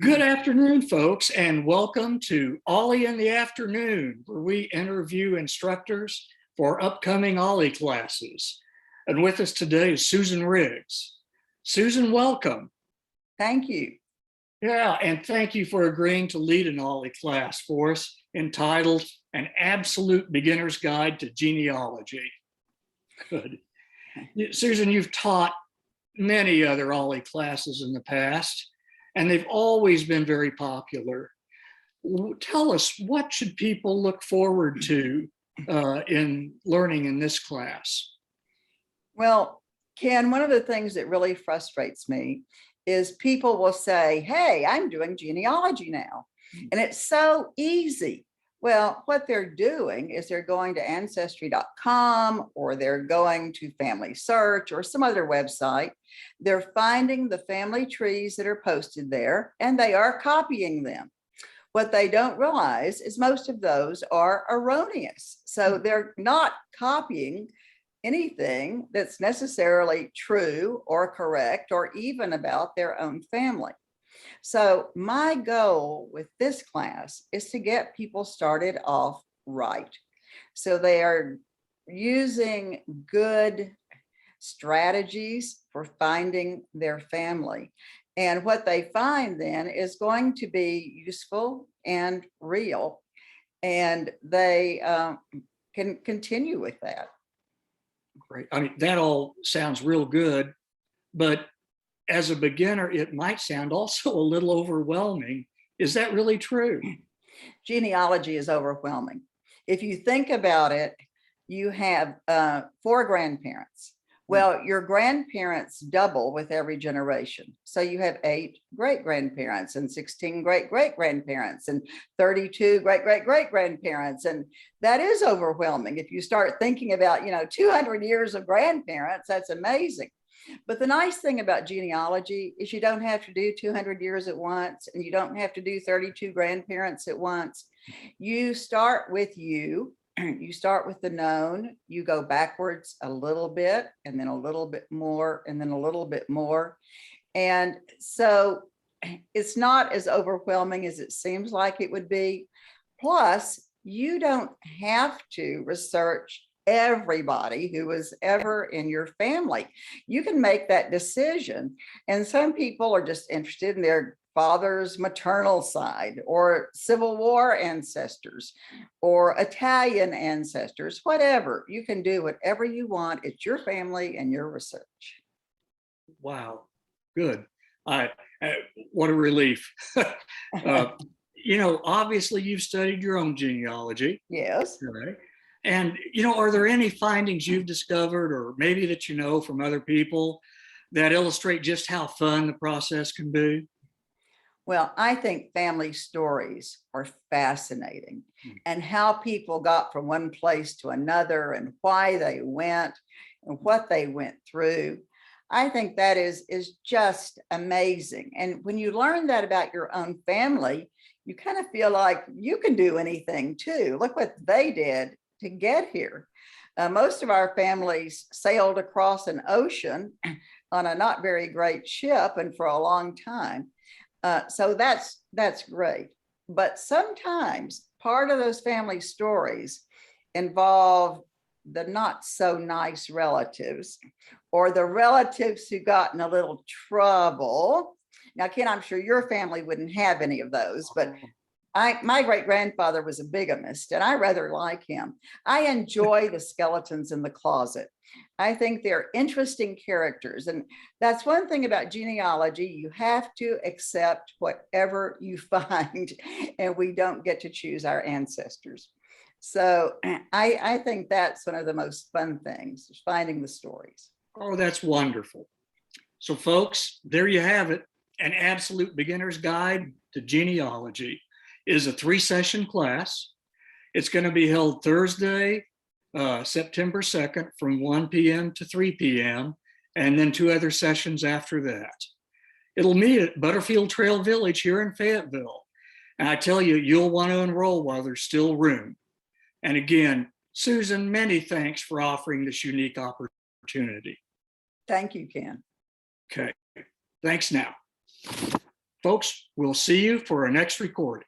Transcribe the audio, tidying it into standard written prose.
Good afternoon, folks, and welcome to OLLI in the Afternoon, where we interview instructors for upcoming OLLI classes. And with us today is Susan Riggs. Susan, welcome. Thank you. Yeah, and thank you for agreeing to lead an OLLI class for us entitled An Absolute Beginner's Guide to Genealogy. Good. Susan, you've taught many other OLLI classes in the past, and they've always been very popular. Tell us, what should people look forward to in learning in this class? Well, Ken, one of the things that really frustrates me is people will say, hey, I'm doing genealogy now. And it's so easy. Well, what they're doing is they're going to ancestry.com or they're going to Family Search or some other website. They're finding the family trees that are posted there and they are copying them. What they don't realize is most of those are erroneous. So they're not copying anything that's necessarily true or correct or even about their own family. So my goal with this class is to get people started off right. So they are using good strategies for finding their family. And what they find then is going to be useful and real. And they can continue with that. Great. I mean, that all sounds real good, but as a beginner, it might sound also a little overwhelming. Is that really true? Genealogy is overwhelming. If you think about it, you have 4 grandparents. Well, your grandparents double with every generation. So you have 8 great-grandparents and 16 great-great-grandparents and 32 great-great-great-grandparents. And that is overwhelming. If you start thinking about, 200 years of grandparents, that's amazing. But the nice thing about genealogy is you don't have to do 200 years at once, and you don't have to do 32 grandparents at once. You start with you start with the known, you go backwards a little bit, and then a little bit more, and then a little bit more. And so it's not as overwhelming as it seems like it would be. Plus, you don't have to research everybody who was ever in your family. You can make that decision. And some people are just interested in their father's maternal side or Civil War ancestors or Italian ancestors, whatever. You can do whatever you want. It's your family and your research. Wow, good. What a relief. Obviously you've studied your own genealogy. Yes. Right. And, are there any findings you've discovered or maybe that you know from other people that illustrate just how fun the process can be? Well, I think family stories are fascinating and how people got from one place to another and why they went and what they went through. I think that is just amazing. And when you learn that about your own family, you kind of feel like you can do anything too. Look what they did to get here. Most of our families sailed across an ocean on a not very great ship and for a long time. So that's great. But sometimes part of those family stories involve the not so nice relatives or the relatives who got in a little trouble. Now, Ken, I'm sure your family wouldn't have any of those, but my great-grandfather was a bigamist and I rather like him. I enjoy the skeletons in the closet. I think they're interesting characters. And that's one thing about genealogy. You have to accept whatever you find, and we don't get to choose our ancestors. So I think that's one of the most fun things, is finding the stories. Oh, that's wonderful. So folks, there you have it. An Absolute Beginner's Guide to Genealogy is a 3-session class. It's going to be held Thursday, September 2nd from 1 p.m. to 3 p.m. and then 2 other sessions after that. It'll meet at Butterfield Trail Village here in Fayetteville. And I tell you, you'll want to enroll while there's still room. And again, Susan, many thanks for offering this unique opportunity. Thank you, Ken. Okay, thanks now. Folks, we'll see you for our next recording.